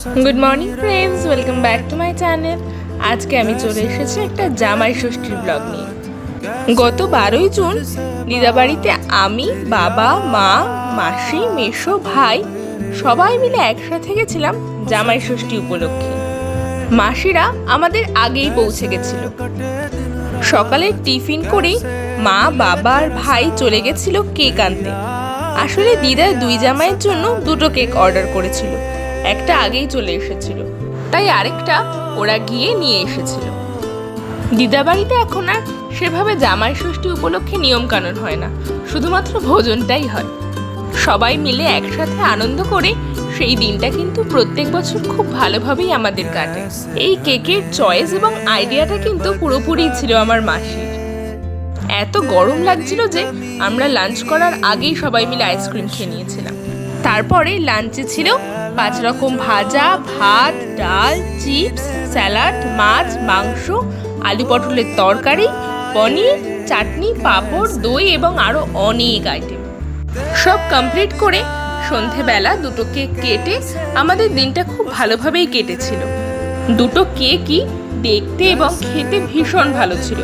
Good morning friends, welcome back to my channel. आज के আমি চলে এসেছি একটা জামাই ষষ্ঠীর ব্লগ নিয়ে। গত 12ই জুন দিদাবাড়িতে আমি, বাবা, মা, মাসি, মেশো, ভাই সবাই মিলে একসাথে গেছিলাম জামাই ষষ্ঠী উপলক্ষে। মাসিরা আমাদের আগেই পৌঁছে গেছিল। সকালে টিফিন করেই মা, বাবা আর ভাই চলে গেছিল কেক আনতে। আসলে দিদা দুই জামাইয়ের জন্য দুটো কেক অর্ডার করেছিল, একটা আগেই চলে এসেছিল, তাই আরেকটা ওরা গিয়ে নিয়ে এসেছিল। দিদাবাড়িতে এখন আর সেভাবে জামাই ষষ্ঠী উপলক্ষে নিয়ম কানুন হয় না, শুধুমাত্র ভোজনটাই হয়। সবাই মিলে একসাথে আনন্দ করে সেই দিনটা কিন্তু প্রত্যেক বছর খুব ভালোভাবেই আমাদের কাটে। এই কেকের চয়েস এবং আইডিয়াটা কিন্তু পুরোপুরি ছিল আমার মাসির। এত গরম লাগছিল যে আমরা লাঞ্চ করার আগেই সবাই মিলে আইসক্রিম খেয়ে নিয়েছিলাম। তারপরে লাঞ্চে ছিল 5 রকম ভাজা, ভাত, ডাল, চিপস, স্যালাড, মাছ, মাংস, আলু পটলের তরকারি, পনির, চাটনি, পাঁপড়, দই এবং আরও অনেক আইটেম। সব কমপ্লিট করে সন্ধেবেলা দুটো কেক কেটে আমাদের দিনটা খুব ভালোভাবেই কেটেছিল। দুটো কেকই দেখতে এবং খেতে ভীষণ ভালো ছিল।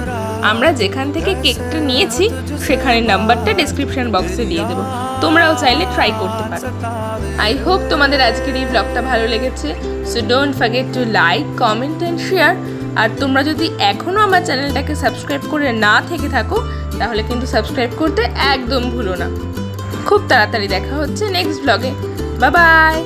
আমরা যেখান থেকে কেকটা নিয়েছি সেখানে নাম্বারটা ডেসক্রিপশন বক্সে দিয়ে দেবো, তোমরাও চাইলে ট্রাই করতে পারো। আই হোপ তোমাদের আজকের এই ব্লগটা ভালো লেগেছে। So don't forget to like, comment and share. আর তোমরা যদি এখনও আমার চ্যানেলটাকে সাবস্ক্রাইব করে না থেকে থাকো তাহলে কিন্তু সাবস্ক্রাইব করতে একদম ভুলো না। খুব তাড়াতাড়ি দেখা হচ্ছে নেক্সট ব্লগে। Bye bye.